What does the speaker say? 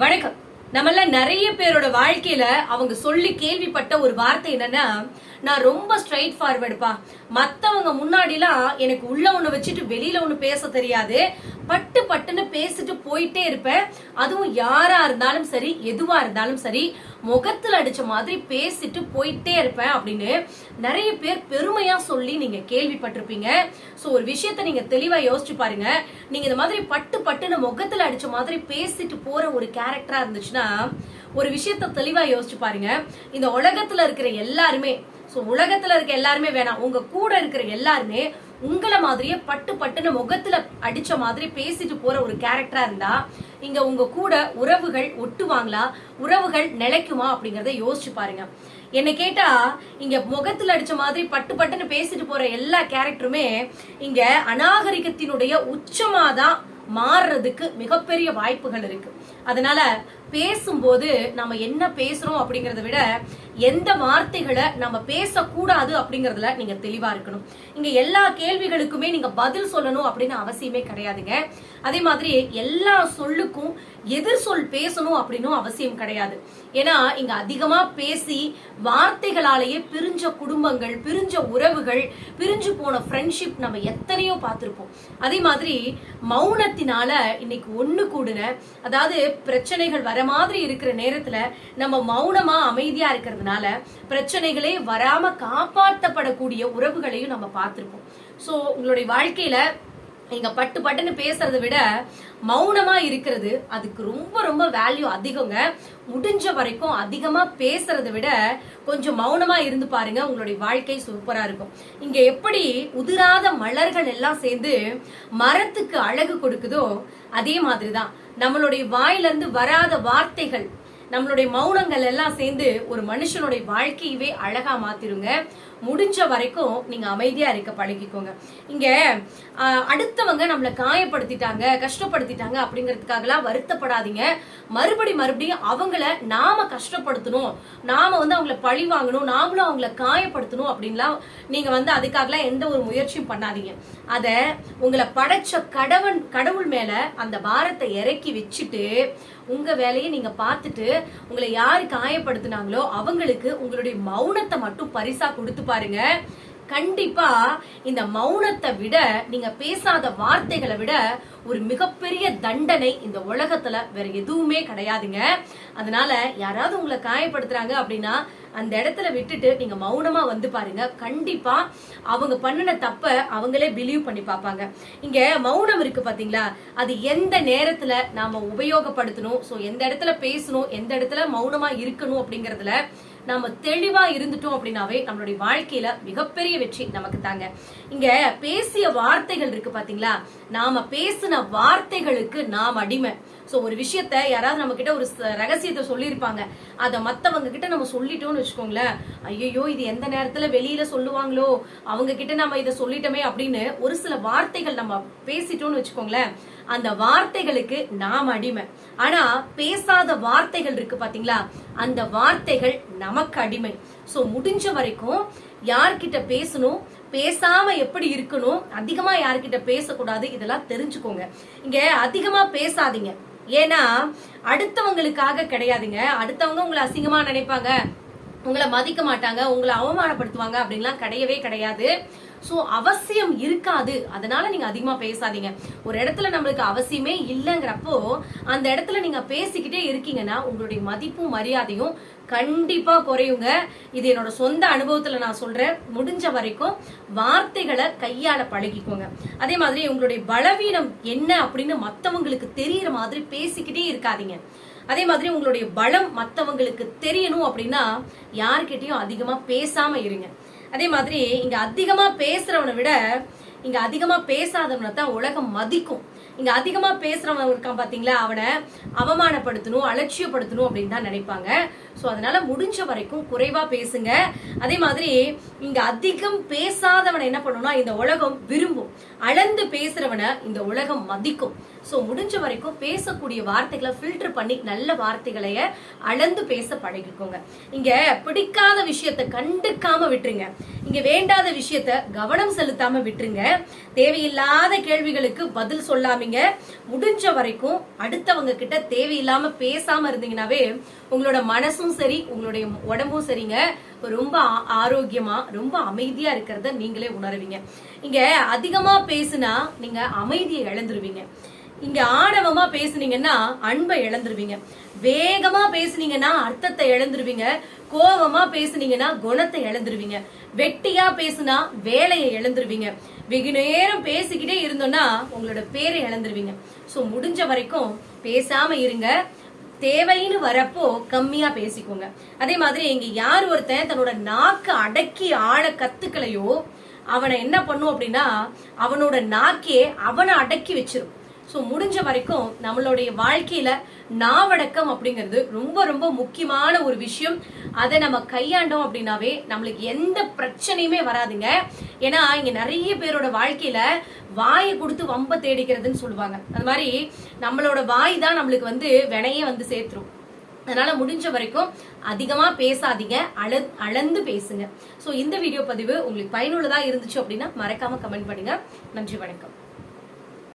வணக்கம். நம்மள நிறைய பேரோட வாழ்க்கையில அவங்க சொல்லி கேள்விப்பட்ட ஒரு வார்த்தை என்னன்னா, நான் ரொம்ப ஸ்ட்ரைட் ஃபார்வர்டுப்பா. மத்தவங்க முன்னாடிலாம் எனக்கு உள்ள ஒண்ணு வச்சுட்டு வெளியில ஒண்ணு பேச தெரியாது. பட்டு பட்டுன்னு பேசிட்டு போயிட்டே இருப்பேன். அதுவும் யாரா இருந்தாலும் சரி, எதுவா இருந்தாலும் சரி, முகத்துல அடிச்ச மாதிரி பேசிட்டு போயிட்டே இருப்பேன் அப்படின்னு நிறைய பேர் பெருமையா சொல்லி நீங்க கேள்விப்பட்டிருப்பீங்க. சோ ஒரு விஷயத்த நீங்க தெளிவா யோசிச்சு பாருங்க. நீங்க இந்த மாதிரி பட்டு பட்டுன்னு முகத்துல அடிச்ச மாதிரி பேசிட்டு போற ஒரு கேரக்டரா இருந்துச்சுன்னா, ஒரு விஷயத்த தெளிவா யோசிச்சு பாருங்க. இந்த உலகத்துல இருக்கிற எல்லாருமே, உலகத்துல இருக்க எல்லாருமே வேணாம், உங்க கூட இருக்கிற எல்லாருமே உங்களை மாதிரியே பட்டு பட்டுன்னு முகத்துல அடிச்ச மாதிரி பேசிட்டு போற ஒரு கேரக்டரா இருந்தா, இங்க உங்க கூட உறவுகள் ஒட்டுவாங்களா, உறவுகள் நிலைக்குமா அப்படிங்கறத யோசிச்சு பாருங்க. என்ன கேட்டா, இங்க முகத்துல அடிச்ச மாதிரி பட்டு பட்டுன்னு பேசிட்டு போற எல்லா கேரக்டருமே இங்க அநாகரிகத்தினுடைய உச்சமாதான் மாறுறதுக்கு மிகப்பெரிய வாய்ப்புகள் இருக்கு. அதனால பேசும்போது நம்ம என்ன பேசுறோம் அப்படிங்கறத விட எந்த வார்த்தைகளை நம்ம பேசக்கூடாது அப்படிங்கறதுல நீங்க தெளிவா இருக்கணும். இங்க எல்லா கேள்விகளுக்குமே நீங்க பதில் சொல்லணும் அப்படின்னு அவசியமே கிடையாதுங்க. அதே மாதிரி எல்லா சொல்லுக்கும் எதிர் சொல் பேசணும் அப்படின்னு அவசியம் கிடையாது. ஏன்னா இங்க அதிகமா பேசி வார்த்தைகளாலேயே பிரிஞ்ச குடும்பங்கள், பிரிஞ்ச உறவுகள், பிரிஞ்சு போன ஃப்ரெண்ட்ஷிப் நம்ம எத்தனையோ பார்த்திருப்போம். அதே மாதிரி மௌனத்தினால இன்னைக்கு ஒண்ணு கூடுன, அதாவது பிரச்சனைகள் வர மாதிரி இருக்கிற நேரத்துல நம்ம மௌனமா அமைதியா இருக்கிறதுனால பிரச்சனைகளே வராம காப்பாற்றப்படக்கூடிய உறவுகளையும் நம்ம பார்த்திருப்போம். சோ உங்களுடைய வாழ்க்கையில நீங்க பட்டு பட்டுன்னு பேசுறதை விட மௌனமா இருக்கிறது அதுக்கு ரொம்ப ரொம்ப வேல்யூ அதிகங்க. முடிஞ்ச வரைக்கும் அதிகமா பேசுறதை விட கொஞ்சம் மௌனமா இருந்து பாருங்க, உங்களுடைய வாழ்க்கை சூப்பரா இருக்கும். இங்க எப்படி உதிராத மலர்கள் எல்லாம் சேர்ந்து மரத்துக்கு அழகு கொடுக்குதோ அதே மாதிரிதான் நம்மளுடைய வாயில இருந்து வராத வார்த்தைகள், நம்மளுடைய மௌனங்கள் எல்லாம் சேர்ந்து ஒரு மனுஷனுடைய வாழ்க்கையவே அழகா மாத்திருங்க. முடிஞ்ச வரைக்கும் நீங்க அமைதியா இருக்க பழகிக்கோங்க. இங்க அடுத்தவங்க நம்மள காயப்படுத்திட்டாங்க, கஷ்டப்படுத்திட்டாங்க அப்படிங்கறதுக்காக வருத்தப்படாதீங்க. மறுபடியும் அவங்கள நாம கஷ்டப்படுத்தணும், நாம அவங்கள பழி வாங்கணும், நாமளும் அவங்கள காயப்படுத்தணும் அப்படின்லாம் நீங்க அதுக்காக எந்த ஒரு முயற்சியும் பண்ணாதீங்க. அத உங்களை படைச்ச கடவுள் மேல அந்த பாரத்தை இறக்கி வச்சுட்டு உங்க வேலையை நீங்க பார்த்துட்டு, உங்களை யாரு காயப்படுத்தினாங்களோ அவங்களுக்கு உங்களுடைய மௌனத்தை மட்டும் பரிசா கொடுத்து பாருங்க. கண்டிப்பா இந்த மௌனத்தை விட, நீங்க பேசாத வார்த்தைகளை விட ஒரு மிகப்பெரிய தண்டனை இந்த உலகத்துல வேற எதுவுமே கிடையாதுங்க. அதனால யாராவது உங்களை காயப்படுத்துறாங்க அப்படின்னா அந்த இடத்துல விட்டுட்டு நீங்க மௌனமா பாருங்க. கண்டிப்பா அவங்க பண்ணின தப்ப அவங்களே பிலீவ் பண்ணி பாப்பாங்க. இங்க மௌனம் இருக்கு பாத்தீங்களா, அது எந்த நேரத்துல நாம உபயோகப்படுத்தணும், எந்த இடத்துல பேசணும், எந்த இடத்துல மௌனமா இருக்கணும் அப்படிங்கறதுல நாம தெளிவா இருந்துட்டோம் அப்படின்னாவே நம்மளுடைய வாழ்க்கையில மிகப்பெரிய வெற்றி நமக்கு தாங்க. இங்க பேசிய வார்த்தைகள் இருக்கு பாத்தீங்களா, நாம பேசின வார்த்தைகளுக்கு நாம் அடிமை. ஒரு விஷயத்த யாராவது நம்ம கிட்ட ஒரு ரகசியத்தை சொல்லியிருப்பாங்க, அத மத்தவங்க கிட்ட நம்ம சொல்லிட்டோம்னு வச்சுக்கோங்களேன், ஐயோ இது எந்த நேரத்துல வெளியில சொல்லுவாங்களோ, அவங்க கிட்ட நம்ம இதை சொல்லிட்டோமே அப்படின்னு ஒரு சில வார்த்தைகள் நம்ம பேசிட்டோம்னு வச்சுக்கோங்களேன், அந்த வார்த்தைகளுக்கு நாம் அடிமை. ஆனா பேசாத வார்த்தைகள் இருக்கு பாத்தீங்களா, அந்த வார்த்தைகள் நமக்கு அடிமை. முடிஞ்ச வரைக்கும் யார்கிட்ட பேசணும், பேசாம எப்படி இருக்கணும், அதிகமா யார்கிட்ட பேசக்கூடாது, இதெல்லாம் தெரிஞ்சுக்கோங்க. இங்க அதிகமா பேசாதீங்க. ஏன்னா அடுத்தவங்களுக்காக கிடையாதுங்க. அடுத்தவங்க உங்களை அசிங்கமா நினைப்பாங்க, உங்களை மதிக்க மாட்டாங்க, உங்களை அவமானப்படுத்துவாங்க அப்படின்லாம் கிடையவே கிடையாது. அவசியம் இருக்காது. அதனால நீங்க அதிகமா பேசாதீங்க. ஒரு இடத்துல நம்மளுக்கு அவசியமே இல்லங்கிறப்போ அந்த இடத்துல நீங்க பேசிக்கிட்டே இருக்கீங்கன்னா உங்களுடைய மதிப்பும் மரியாதையும் கண்டிப்பா குறையுங்க. இது என்னோட சொந்த அனுபவத்துல நான் சொல்றேன். முடிஞ்ச வரைக்கும் வார்த்தைகளை கையாள பழகிக்கோங்க. அதே மாதிரி உங்களுடைய பலவீனம் என்ன அப்படின்னு மத்தவங்களுக்கு தெரியற மாதிரி பேசிக்கிட்டே இருக்காதீங்க. அதே மாதிரி உங்களுடைய பலம் மத்தவங்களுக்கு தெரியணும் அப்படின்னா யார்கிட்டயும் அதிகமா பேசாம இருங்க. அதே மாதிரி இங்க அதிகமா பேசுறவனை விட இங்க அதிகமா பேசாதவனை தான் உலகம் மதிக்கும். இங்க அதிகமா பேசுறவன் இருக்கான் பாத்தீங்களா, அவனை அவமானப்படுத்தணும், அலட்சியப்படுத்தணும் அப்படின்னு தான் நினைப்பாங்க. அதனால முடிஞ்ச வரைக்கும் குறைவா பேசுங்க. அதே மாதிரி இங்க அதிகம் பேசாதவனை என்ன பண்ணும்னா இந்த உலகம் விரும்பும், அளந்து பேசுறவனை இந்த உலகம் மதிக்கும். சோ முடிஞ்ச வரைக்கும் பேசக்கூடிய வார்த்தைகளை ஃபில்டர் பண்ணி நல்ல வார்த்தைகளைய அளந்து பேச பழகிக்கோங்க. இங்க பிடிக்காத விஷயத்த கண்டுக்காம விட்டுருங்க. இங்க வேண்டாத விஷயத்த கவனம் செலுத்தாம விட்டுருங்க. தேவையில்லாத கேள்விகளுக்கு பதில் சொல்லாமீங்க. முடிஞ்ச வரைக்கும் அடுத்தவங்க கிட்ட தேவையில்லாம பேசாம இருந்தீங்கன்னாவே உங்களோட மனசும் சரி உங்களுடைய உடம்பும் சரிங்க ரொம்ப ஆரோக்கியமா ரொம்ப அமைதியா இருக்கிறத நீங்களே உணர்வீங்க. இங்க அதிகமா பேசுனா நீங்க அமைதியை இழந்துருவீங்க. இங்க ஆணவமா பேசுனீங்கன்னா அன்பை இழந்துருவீங்க. வேகமா பேசுனீங்கன்னா அர்த்தத்தை இழந்துருவீங்க. கோபமா பேசுனீங்கன்னா குணத்தை இழந்துருவீங்க. வெட்டியா பேசுனா வேலையை இழந்துருவீங்க. வெகு நேரம் பேசிக்கிட்டே இருந்தோம்னா உங்களோட பேரை இழந்துருவீங்க. சோ முடிஞ்ச வரைக்கும் பேசாம இருங்க. தேவைன்னு வரப்போ கம்மியா பேசிக்கோங்க. அதே மாதிரி இங்க யார் ஒருத்தன் தன்னோட நாக்க அடக்கி ஆள கத்துக்கலையோ அவனை என்ன பண்ணும் அப்படின்னா அவனோட நாக்கே அவனை அடக்கி வச்சிரும். சோ முடிஞ்ச வரைக்கும் நம்மளுடைய வாழ்க்கையில நாவடக்கம் அப்படிங்கிறது ரொம்ப ரொம்ப முக்கியமான ஒரு விஷயம். அதை நம்ம கையாண்டோம் அப்படின்னாவே நம்மளுக்கு எந்த பிரச்சனையுமே வராதுங்க. ஏன்னா இங்க நிறைய பேரோட வாழ்க்கையில வாயை கொடுத்து வம்ப தேடிக்கிறதுன்னு சொல்லுவாங்க. அது மாதிரி நம்மளோட வாய் தான் நம்மளுக்கு வினையே சேர்த்துரும். அதனால முடிஞ்ச வரைக்கும் அதிகமா பேசாதீங்க, அளந்து பேசுங்க. சோ இந்த வீடியோ பதிவு உங்களுக்கு பயனுள்ளதா இருந்துச்சு அப்படின்னா மறக்காம கமெண்ட் பண்ணுங்க. நன்றி, வணக்கம்.